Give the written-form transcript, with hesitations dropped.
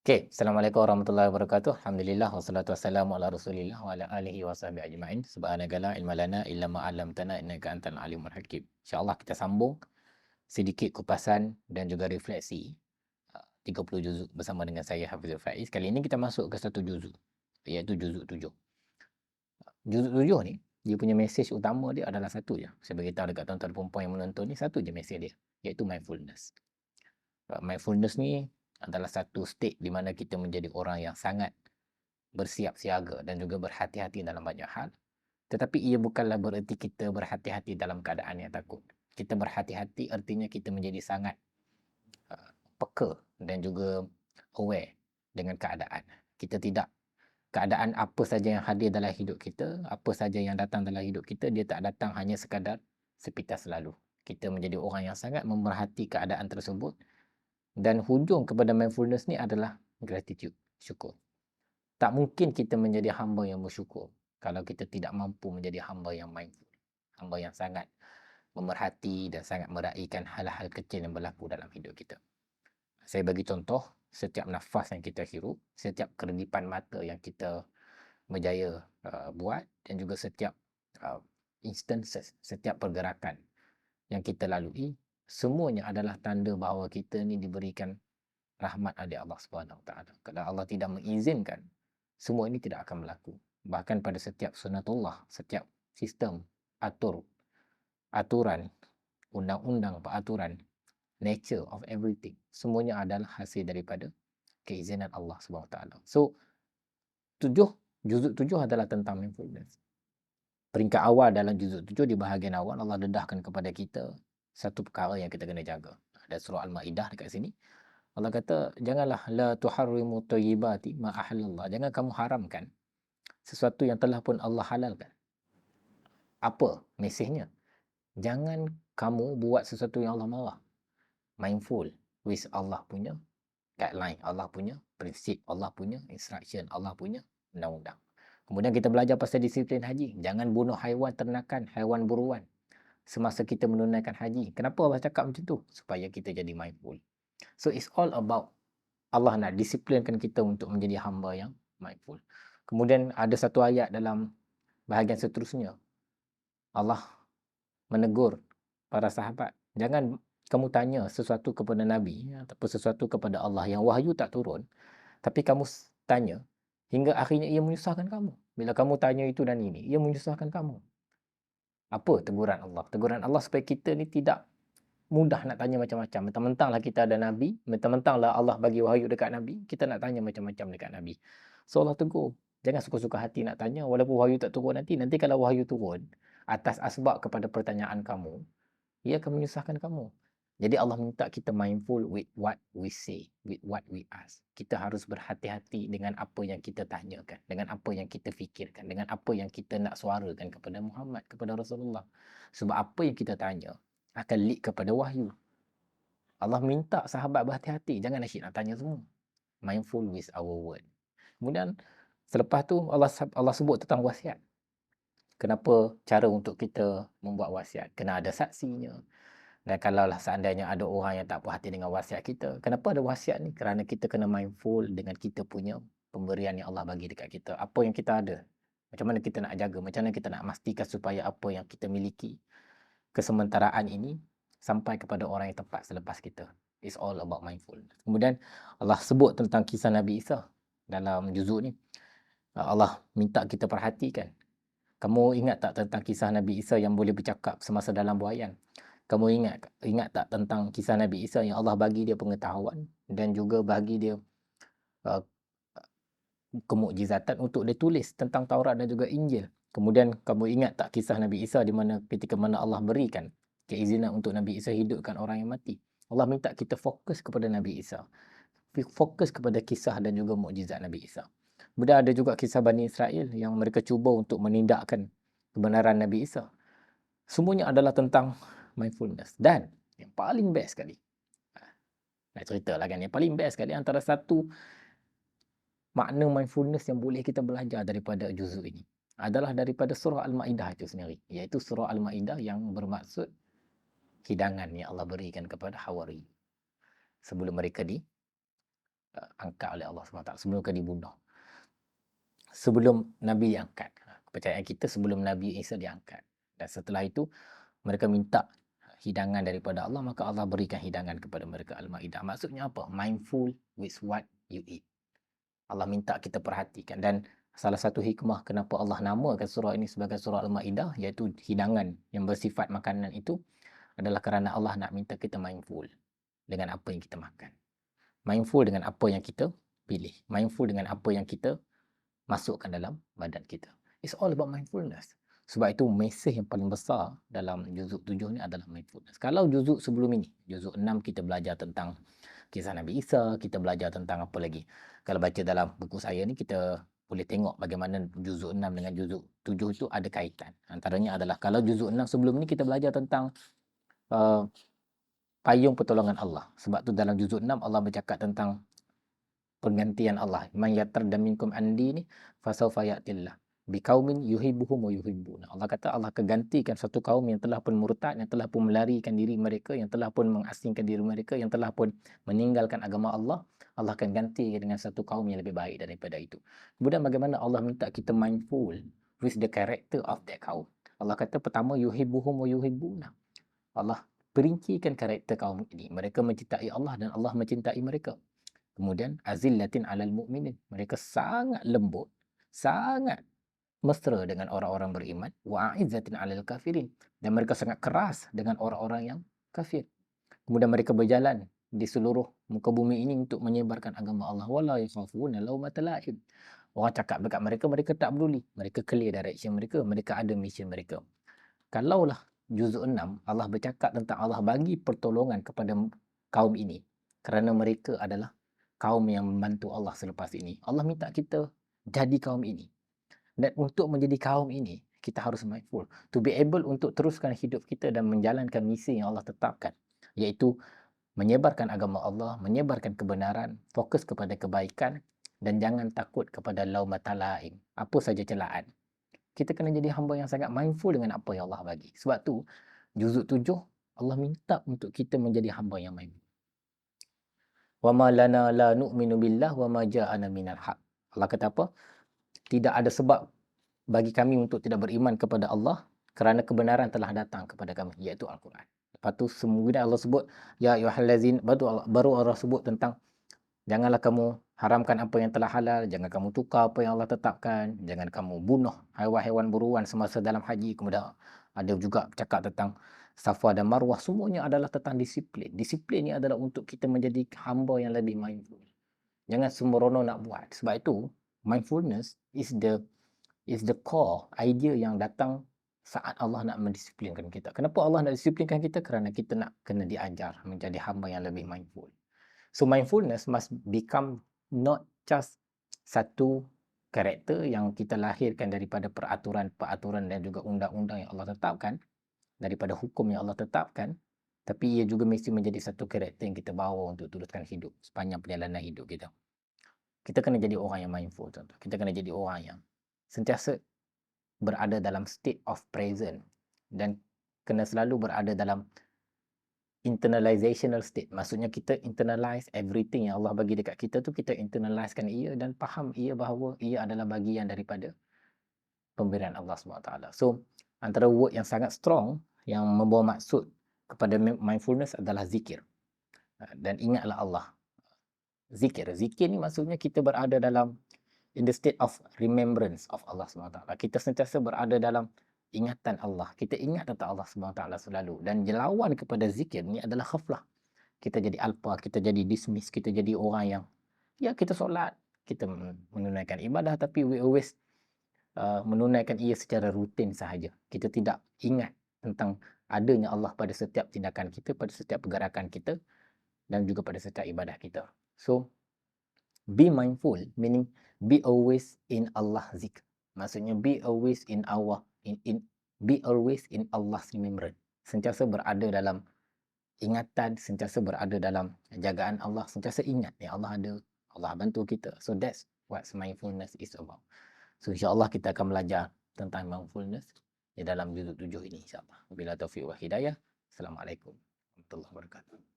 Okey, Assalamualaikum warahmatullahi wabarakatuh. Alhamdulillah wassalatu wassalamu ala Rasulillah wa ala alihi wa sahbihi ajma'in. Subhanaka la ilma lana illa ma 'allamtana innaka antal alimul hakim. InsyaAllah kita sambung sedikit kupasan dan juga refleksi 30 juzuk bersama dengan saya Hafizul Faiz. Kali ini kita masuk ke satu juzuk iaitu juzuk 7. Juzuk 7 ni dia punya mesej utama dia adalah satu je. Saya beritahu dekat tuan-tuan dan puan yang menonton ni, satu je mesej dia, iaitu mindfulness. Mindfulness ni adalah satu state di mana kita menjadi orang yang sangat bersiap siaga dan juga berhati-hati dalam banyak hal. Tetapi ia bukanlah bererti kita berhati-hati dalam keadaan yang takut. Kita berhati-hati artinya kita menjadi sangat peka dan juga aware dengan keadaan. Kita tidak, keadaan apa saja yang hadir dalam hidup kita, apa saja yang datang dalam hidup kita, dia tak datang hanya sekadar sepintas lalu. Kita menjadi orang yang sangat memerhati keadaan tersebut, dan hujung kepada mindfulness ni adalah gratitude, syukur. Tak mungkin kita menjadi hamba yang bersyukur kalau kita tidak mampu menjadi hamba yang mindful, hamba yang sangat memerhati dan sangat meraihkan hal-hal kecil yang berlaku dalam hidup kita. Saya bagi contoh, setiap nafas yang kita hirup, setiap kedipan mata yang kita berjaya buat, dan juga setiap uh, instances, setiap pergerakan yang kita lalui, semuanya adalah tanda bahawa kita ni diberikan rahmat dari Allah Subhanahu Wa Taala. Kalau Allah tidak mengizinkan, semua ini tidak akan berlaku. Bahkan pada setiap sunatullah, setiap sistem, aturan, undang-undang, peraturan, nature of everything, semuanya adalah hasil daripada keizinan Allah Subhanahu Wa Taala. So, juzuk 7 adalah tentang mindfulness. Peringkat awal dalam juzuk 7, di bahagian awal Allah dedahkan kepada kita satu perkara yang kita kena jaga. Ada surah Al-Maidah dekat sini. Allah kata, janganlah la tuharrimu thayyibati ma ahallallah. Jangan kamu haramkan sesuatu yang telah pun Allah halalkan. Apa mesejnya? Jangan kamu buat sesuatu yang Allah marah. Mindful with Allah punya guideline, Allah punya prinsip, Allah punya instruction, Allah punya undang-undang. Kemudian kita belajar pasal disiplin haji. Jangan bunuh haiwan ternakan, haiwan buruan semasa kita menunaikan haji. Kenapa Allah cakap macam tu? Supaya kita jadi mindful. So it's all about Allah nak disiplinkan kita untuk menjadi hamba yang mindful. Kemudian ada satu ayat dalam bahagian seterusnya. Allah menegur para sahabat, jangan kamu tanya sesuatu kepada Nabi ataupun sesuatu kepada Allah yang wahyu tak turun, tapi kamu tanya hingga akhirnya ia menyusahkan kamu. Bila kamu tanya itu dan ini, ia menyusahkan kamu. Apa teguran Allah? Teguran Allah supaya kita ni tidak mudah nak tanya macam-macam. Mentang-mentanglah kita ada Nabi, mentang-mentanglah Allah bagi wahyu dekat Nabi, kita nak tanya macam-macam dekat Nabi. So Allah tegur, jangan suka-suka hati nak tanya walaupun wahyu tak turun nanti. Nanti kalau wahyu turun atas asbab kepada pertanyaan kamu, ia akan menyusahkan kamu. Jadi Allah minta kita mindful with what we say, with what we ask. Kita harus berhati-hati dengan apa yang kita tanyakan, dengan apa yang kita fikirkan, dengan apa yang kita nak suarakan kepada Muhammad, kepada Rasulullah. Sebab apa yang kita tanya akan lead kepada wahyu. Allah minta sahabat berhati-hati, jangan asyik nak tanya semua. Mindful with our word. Kemudian selepas tu Allah sebut tentang wasiat. Kenapa cara untuk kita membuat wasiat? Kena ada saksinya. Dan kalaulah seandainya ada orang yang tak puas hati dengan wasiat kita, kenapa ada wasiat ni? Kerana kita kena mindful dengan kita punya pemberian yang Allah bagi dekat kita. Apa yang kita ada? Macam mana kita nak jaga? Macam mana kita nak pastikan supaya apa yang kita miliki, kesementaraan ini, sampai kepada orang yang tepat selepas kita. It's all about mindful. Kemudian Allah sebut tentang kisah Nabi Isa dalam juzuk ni. Allah minta kita perhatikan. Kamu ingat tak tentang kisah Nabi Isa yang boleh bercakap semasa dalam buaian? Kamu ingat tak tentang kisah Nabi Isa yang Allah bagi dia pengetahuan dan juga bagi dia uh, kemukjizatan untuk dia tulis tentang Taurat dan juga Injil. Kemudian kamu ingat tak kisah Nabi Isa di mana ketika mana Allah berikan keizinan untuk Nabi Isa hidupkan orang yang mati. Allah minta kita fokus kepada Nabi Isa. Fokus kepada kisah dan juga mukjizat Nabi Isa. Kemudian ada juga kisah Bani Israel yang mereka cuba untuk menindakkan kebenaran Nabi Isa. Semuanya adalah tentang mindfulness. Dan yang paling best sekali, nak cerita lah kan, yang paling best sekali antara satu makna mindfulness yang boleh kita belajar daripada juzuk ini adalah daripada surah Al-Maidah itu sendiri, iaitu surah Al-Maidah yang bermaksud hidangan yang Allah berikan kepada Hawari sebelum mereka angkat oleh Allah SWT sebelum ke dibunuh. Sebelum Nabi diangkat. Kepercayaan kita sebelum Nabi Isa diangkat. Dan setelah itu, mereka minta hidangan daripada Allah, maka Allah berikan hidangan kepada mereka. Al-Ma'idah. Maksudnya apa? Mindful with what you eat. Allah minta kita perhatikan. Dan salah satu hikmah kenapa Allah namakan surah ini sebagai surah Al-Ma'idah, iaitu hidangan yang bersifat makanan itu, adalah kerana Allah nak minta kita mindful dengan apa yang kita makan. Mindful dengan apa yang kita pilih. Mindful dengan apa yang kita masukkan dalam badan kita. It's all about mindfulness. Sebab itu mesej yang paling besar dalam juzuk 7 ni adalah mindfulness. Kalau juzuk sebelum ini, juzuk 6 kita belajar tentang kisah Nabi Isa, kita belajar tentang apa lagi. Kalau baca dalam buku saya ni, kita boleh tengok bagaimana juzuk 6 dengan juzuk 7 itu ada kaitan. Antaranya adalah kalau juzuk 6 sebelum ni kita belajar tentang payung pertolongan Allah. Sebab tu dalam juzuk 6 Allah bercakap tentang penggantian Allah. Man yatarda minkum andi ni fasawfa ya'tillah biqaumin yuhibbuhum wa yuhibbuna. Allah kata Allah akan gantikan satu kaum yang telah pun murtad, yang telah pun melarikan diri mereka, yang telah pun mengasingkan diri mereka, yang telah pun meninggalkan agama Allah. Allah akan ganti dengan satu kaum yang lebih baik daripada itu. Kemudian bagaimana Allah minta kita mindful with the character of that kaum. Allah kata pertama yuhibbuhum wa yuhibbuna. Allah perincikan karakter kaum ini. Mereka mencintai Allah dan Allah mencintai mereka. Kemudian azillatin alal mu'minin. Mereka sangat lembut, sangat mesra dengan orang-orang beriman. Wa a'izzatin alal kafirin. Dan mereka sangat keras dengan orang-orang yang kafir. Kemudian mereka berjalan di seluruh muka bumi ini untuk menyebarkan agama Allah. Wala yakhafuna laumata la'im. Orang cakap dekat mereka, mereka tak peduli. Mereka clear direction mereka. Mereka ada mission mereka. Kalaulah juzuk 6, Allah bercakap tentang Allah bagi pertolongan kepada kaum ini. Kerana mereka adalah kaum yang membantu Allah selepas ini. Allah minta kita jadi kaum ini. Dan untuk menjadi kaum ini, kita harus mindful. To be able untuk teruskan hidup kita dan menjalankan misi yang Allah tetapkan. Iaitu menyebarkan agama Allah, menyebarkan kebenaran, fokus kepada kebaikan dan jangan takut kepada laumata la'im. Apa saja celaan. Kita kena jadi hamba yang sangat mindful dengan apa yang Allah bagi. Sebab tu, juzuk 7, Allah minta untuk kita menjadi hamba yang mindful. Wa ma lana la nu'minu billah wa ma ja'ana minal haq. Allah kata apa? Tidak ada sebab bagi kami untuk tidak beriman kepada Allah kerana kebenaran telah datang kepada kami, iaitu Al-Quran. Lepas tu kemudian Allah sebut ya ayyuhallazin, baru Allah sebut tentang janganlah kamu haramkan apa yang telah halal, jangan kamu tukar apa yang Allah tetapkan, jangan kamu bunuh haiwan-haiwan buruan semasa dalam haji. Kemudian ada juga cakap tentang Safa dan Marwah, semuanya adalah tentang disiplin. Disiplin ni adalah untuk kita menjadi hamba yang lebih mindful. Jangan sembrono nak buat. Sebab itu, mindfulness is the core idea yang datang saat Allah nak mendisiplinkan kita. Kenapa Allah nak disiplinkan kita? Kerana kita nak kena diajar menjadi hamba yang lebih mindful. So mindfulness must become not just satu karakter yang kita lahirkan daripada peraturan-peraturan dan juga undang-undang yang Allah tetapkan, daripada hukum yang Allah tetapkan, tapi ia juga mesti menjadi satu karakter yang kita bawa untuk teruskan hidup sepanjang perjalanan hidup kita. Kita kena jadi orang yang mindful, contoh. Kita kena jadi orang yang sentiasa berada dalam state of present dan kena selalu berada dalam internalizational state. Maksudnya kita internalize everything yang Allah bagi dekat kita tu, kita internalizekan ia dan faham ia bahawa ia adalah bahagian daripada pemberian Allah SWT. So, antara word yang sangat strong yang membawa maksud kepada mindfulness adalah zikir. Dan ingatlah Allah. Zikir ni maksudnya kita berada dalam in the state of remembrance of Allah SWT. Kita sentiasa berada dalam ingatan Allah. Kita ingat tentang Allah SWT selalu. Dan lawan kepada zikir ni adalah khaflah. Kita jadi alpa, kita jadi dismiss, kita jadi orang yang ya kita solat, kita menunaikan ibadah, tapi we always menunaikan ia secara rutin sahaja. Kita tidak ingat tentang adanya Allah pada setiap tindakan kita, pada setiap pergerakan kita dan juga pada setiap ibadah kita. So, be mindful meaning be always in Allah zikr. Maksudnya be always in be always in Allah's remembrance. Sentiasa berada dalam ingatan, sentiasa berada dalam jagaan Allah, sentiasa ingat ya Allah ada, Allah bantu kita. So that's what mindfulness is about. So insya-Allah kita akan belajar tentang mindfulness di dalam juzuk 7 ini insya-Allah. Wabillahi taufiq wal hidayah. Assalamualaikum warahmatullahi wabarakatuh.